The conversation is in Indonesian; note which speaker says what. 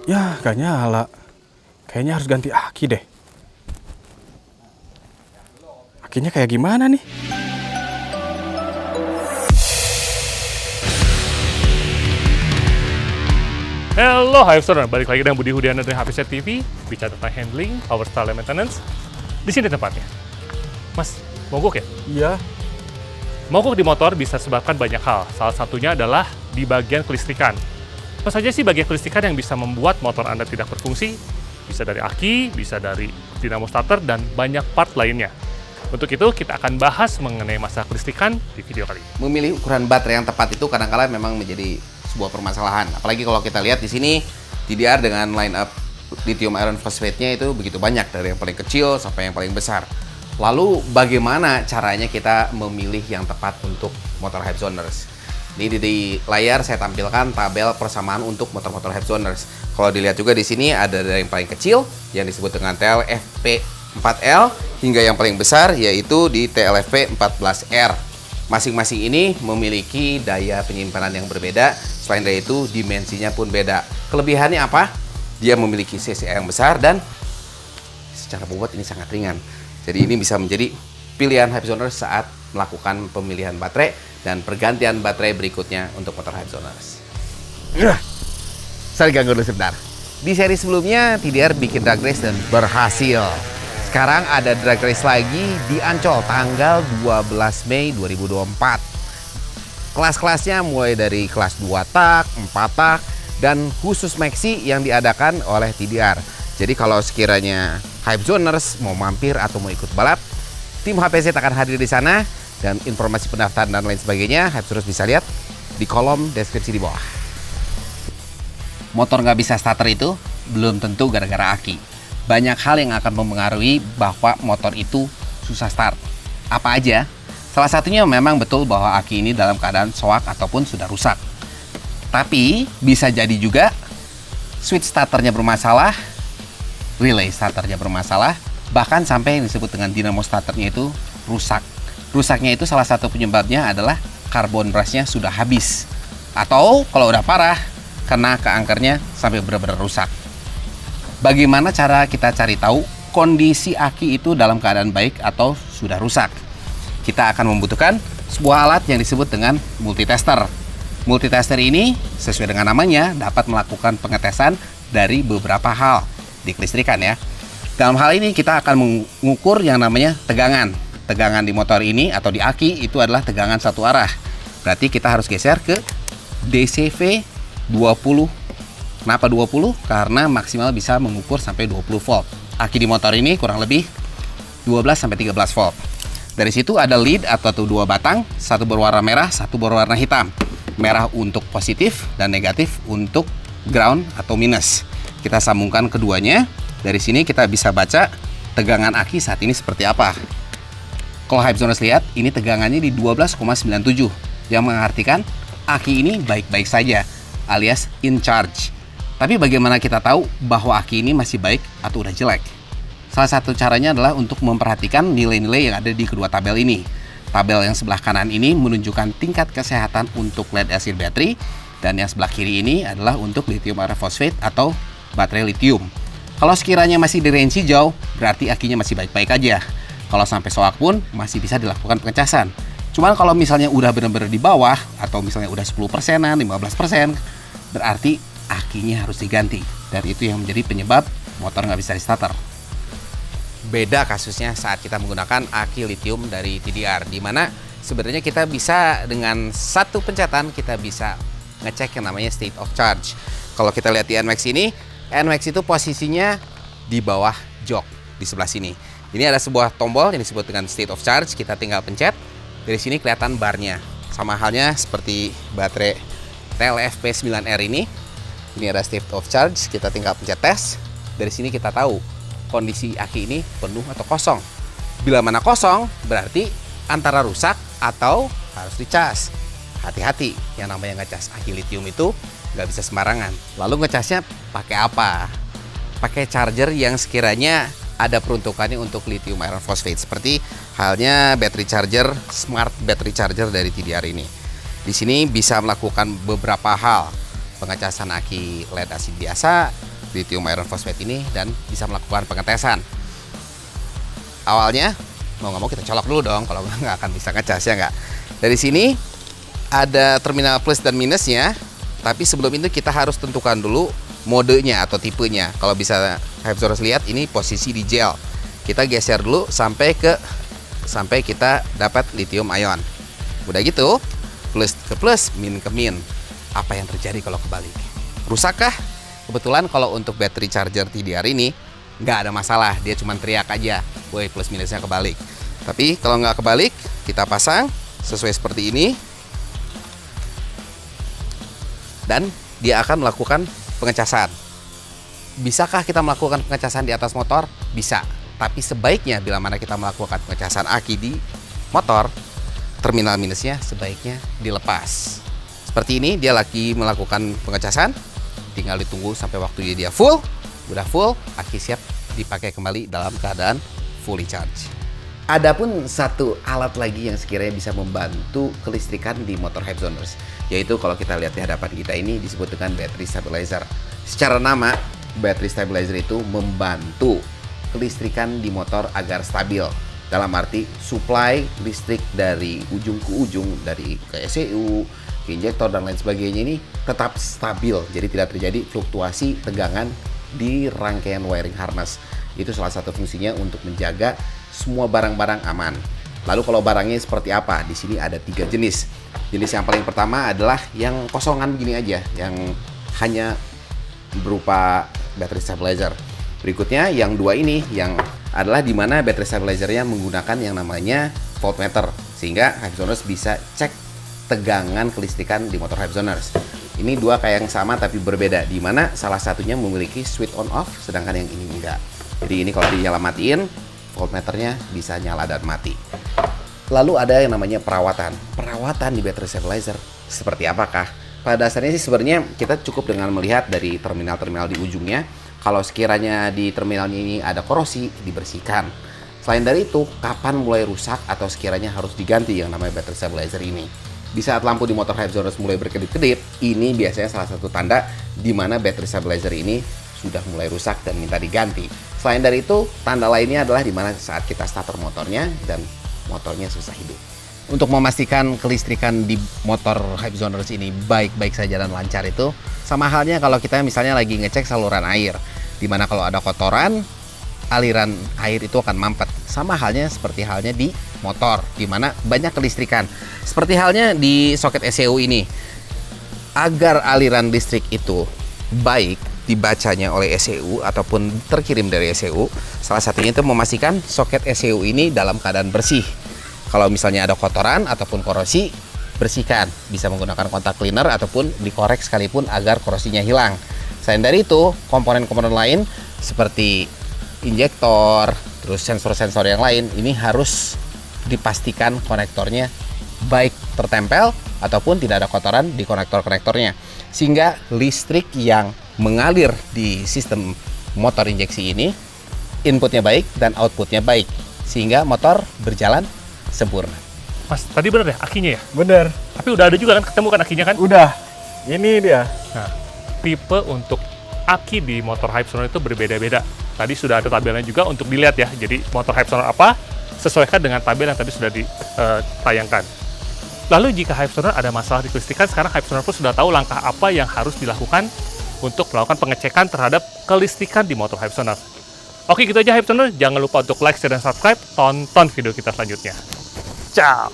Speaker 1: Ya, gak nyala. Kayaknya harus ganti aki deh. Akinya kayak gimana nih?
Speaker 2: Halo, Hive Store. Balik lagi dengan Budi Hudiana dari HPZ TV, bicara tentang handling, power style, dan maintenance. Di sini tempatnya. Mas, mogok ya?
Speaker 1: Iya.
Speaker 2: Mogok di motor bisa sebabkan banyak hal. Salah satunya adalah di bagian kelistrikan. Apa saja sih bagian kelistrikan yang bisa membuat motor Anda tidak berfungsi? Bisa dari aki, bisa dari dinamo starter, dan banyak part lainnya. Untuk itu, kita akan bahas mengenai masalah kelistrikan di video kali ini.
Speaker 3: Memilih ukuran baterai yang tepat itu kadang-kala memang menjadi sebuah permasalahan. Apalagi kalau kita lihat di sini TDR dengan line up lithium iron phosphate-nya itu begitu banyak, dari yang paling kecil sampai yang paling besar. Lalu bagaimana caranya kita memilih yang tepat untuk motor Hypezoners? Ini di layar saya tampilkan tabel persamaan untuk motor-motor Hypezoners. Kalau dilihat juga di sini ada dari yang paling kecil yang disebut dengan TLFP 4L hingga yang paling besar yaitu di TLFP 14R. Masing-masing ini memiliki daya penyimpanan yang berbeda. Selain dari itu, dimensinya pun beda. Kelebihannya apa? Dia memiliki CCA yang besar dan secara bobot ini sangat ringan. Jadi ini bisa menjadi pilihan Hypezoners saat melakukan pemilihan baterai dan pergantian baterai berikutnya untuk motor Hypezoners. Saya ganggu dulu sebentar. Di seri sebelumnya, TDR bikin drag race dan berhasil. Sekarang ada drag race lagi di Ancol tanggal 12 Mei 2024. Kelas-kelasnya mulai dari kelas 2 tak, 4 tak, dan khusus maxi yang diadakan oleh TDR. Jadi kalau sekiranya Hypezoners mau mampir atau mau ikut balap, tim HPZ akan hadir di sana, dan informasi pendaftaran dan lain sebagainya Hypezoners bisa lihat di kolom deskripsi di bawah. Motor nggak bisa starter itu belum tentu gara-gara aki. Banyak hal yang akan mempengaruhi bahwa motor itu susah start. Apa aja? Salah satunya memang betul bahwa aki ini dalam keadaan soak ataupun sudah rusak. Tapi bisa jadi juga switch starternya bermasalah, relay starternya bermasalah, bahkan sampai yang disebut dengan dynamo starternya itu rusak. Rusaknya itu salah satu penyebabnya adalah karbon brushnya sudah habis. Atau kalau udah parah, kena ke angkernya sampai benar-benar rusak. Bagaimana cara kita cari tahu kondisi aki itu dalam keadaan baik atau sudah rusak? Kita akan membutuhkan sebuah alat yang disebut dengan multitester. Multitester ini sesuai dengan namanya dapat melakukan pengetesan dari beberapa hal di kelistrikan ya. Dalam hal ini kita akan mengukur yang namanya tegangan. Tegangan di motor ini atau di aki itu adalah tegangan satu arah. Berarti kita harus geser ke DCV 20. Kenapa 20? Karena maksimal bisa mengukur sampai 20 volt. Aki di motor ini kurang lebih 12-13 volt. Dari situ ada lead atau dua batang, satu berwarna merah, satu berwarna hitam. Merah untuk positif dan negatif untuk ground atau minus. Kita sambungkan keduanya. Dari sini kita bisa baca tegangan aki saat ini seperti apa. Kalau Hypezoners lihat, ini tegangannya di 12,97, yang mengartikan aki ini baik-baik saja, alias in charge. Tapi bagaimana kita tahu bahwa aki ini masih baik atau udah jelek? Salah satu caranya adalah untuk memperhatikan nilai-nilai yang ada di kedua tabel ini. Tabel yang sebelah kanan ini menunjukkan tingkat kesehatan untuk lead acid battery, dan yang sebelah kiri ini adalah untuk lithium iron phosphate atau baterai lithium. Kalau sekiranya masih di range hijau, berarti akinya masih baik-baik aja. Kalau sampai soak pun masih bisa dilakukan pengecasan. Cuman kalau misalnya udah benar-benar di bawah, atau misalnya udah 10%, 15%, berarti akinya harus diganti, dan itu yang menjadi penyebab motor nggak bisa di starter. Beda kasusnya saat kita menggunakan aki lithium dari TDR, di mana sebenarnya kita bisa dengan satu pencatan kita bisa ngecek yang namanya state of charge. Kalau kita lihat di NMAX ini, NMAX itu posisinya di bawah jok di sebelah sini. Ini ada sebuah tombol yang disebut dengan state of charge, kita tinggal pencet, dari sini kelihatan barnya. Sama halnya seperti baterai TLFP 9R ini. Ini ada state of charge, kita tinggal pencet tes. Dari sini kita tahu kondisi aki ini penuh atau kosong. Bila mana kosong, berarti antara rusak atau harus dicas. Hati-hati, yang namanya ngecas aki lithium itu nggak bisa sembarangan. Lalu ngecasnya pakai apa? Pakai charger yang sekiranya ada peruntukannya untuk lithium iron phosphate, seperti halnya battery charger, smart battery charger dari TDR ini. Di sini bisa melakukan beberapa hal. Pengecasan aki lead acid biasa, lithium iron phosphate ini dan bisa melakukan pengetesan. Awalnya mau nggak mau kita colok dulu dong, kalau nggak akan bisa ngecas ya nggak. Dari sini ada terminal plus dan minusnya, tapi sebelum itu kita harus tentukan dulu modenya atau tipenya. Kalau bisa Hypersoners lihat ini posisi di gel. Kita geser dulu sampai kita dapat lithium ion. Udah gitu, plus ke plus, min ke min. Apa yang terjadi kalau kebalik? Rusakkah? Kebetulan kalau untuk battery charger TDR ini nggak ada masalah, dia cuma teriak aja, woi plus minusnya kebalik. Tapi kalau nggak kebalik, kita pasang sesuai seperti ini, dan dia akan melakukan pengecasan. Bisakah kita melakukan pengecasan di atas motor? Bisa, tapi sebaiknya bila mana kita melakukan pengecasan aki di motor, terminal minusnya sebaiknya dilepas. Seperti ini, dia lagi melakukan pengecasan, tinggal ditunggu sampai waktu dia full. Udah full, aki siap dipakai kembali dalam keadaan fully charge. Adapun satu alat lagi yang sekiranya bisa membantu kelistrikan di motor Hypersoners, yaitu kalau kita lihat di hadapan kita ini disebut dengan battery stabilizer. Secara nama, battery stabilizer itu membantu kelistrikan di motor agar stabil. Dalam arti supply listrik dari ujung ke ujung, dari ke ECU, ke injektor dan lain sebagainya ini tetap stabil. Jadi tidak terjadi fluktuasi tegangan di rangkaian wiring harness. Itu salah satu fungsinya untuk menjaga semua barang-barang aman. Lalu kalau barangnya seperti apa? Di sini ada 3 jenis. Jenis yang paling pertama adalah yang kosongan begini aja, yang hanya berupa battery stabilizer. Berikutnya yang 2 ini, yang adalah di mana battery stabilizernya menggunakan yang namanya voltmeter, sehingga Hypersoners bisa cek tegangan kelistrikan di motor Hypersoners. Ini 2 kayak yang sama tapi berbeda, di mana salah satunya memiliki switch on off, sedangkan yang ini enggak. Jadi ini kalau dinyala matiin, voltmeternya bisa nyala dan mati. Lalu ada yang namanya perawatan. Perawatan di battery stabilizer seperti apakah? Pada dasarnya sih sebenarnya kita cukup dengan melihat dari terminal-terminal di ujungnya. Kalau sekiranya di terminalnya ini ada korosi, dibersihkan. Selain dari itu, kapan mulai rusak atau sekiranya harus diganti yang namanya battery stabilizer ini? Di saat lampu di motor Hypersoners mulai berkedip-kedip, ini biasanya salah satu tanda di mana battery stabilizer ini sudah mulai rusak dan minta diganti. Selain dari itu, tanda lainnya adalah di mana saat kita starter motornya dan motornya susah hidup. Untuk memastikan kelistrikan di motor Hypersoners ini baik-baik saja dan lancar itu, sama halnya kalau kita misalnya lagi ngecek saluran air, di mana kalau ada kotoran, aliran air itu akan mampet. Sama halnya seperti halnya di motor, di mana banyak kelistrikan. Seperti halnya di soket ECU ini, agar aliran listrik itu baik dibacanya oleh ECU ataupun terkirim dari ECU, salah satunya itu memastikan soket ECU ini dalam keadaan bersih. Kalau misalnya ada kotoran ataupun korosi, bersihkan. Bisa menggunakan kontak cleaner ataupun dikorek sekalipun agar korosinya hilang. Selain dari itu, komponen-komponen lain seperti injektor, terus sensor-sensor yang lain, ini harus dipastikan konektornya baik tertempel ataupun tidak ada kotoran di konektor-konektornya. Sehingga listrik yang mengalir di sistem motor injeksi ini, inputnya baik dan outputnya baik. Sehingga motor berjalan sempurna.
Speaker 2: Mas, tadi bener ya akinya ya?
Speaker 1: Bener.
Speaker 2: Tapi udah ada juga kan, ketemu kan akinya kan?
Speaker 1: Udah. Ini dia.
Speaker 2: Nah, tipe untuk aki di motor Hypersoners itu berbeda-beda. Tadi sudah ada tabelnya juga untuk dilihat ya. Jadi motor Hypersoners apa, sesuaikan dengan tabel yang tadi sudah ditayangkan. Lalu jika Hypersoners ada masalah di kelistrikan, sekarang Hypersoners pun sudah tahu langkah apa yang harus dilakukan untuk melakukan pengecekan terhadap kelistrikan di motor Hypersoners. Oke, gitu aja Hypersoners. Jangan lupa untuk like, share, dan subscribe. Tonton video kita selanjutnya. Ciao!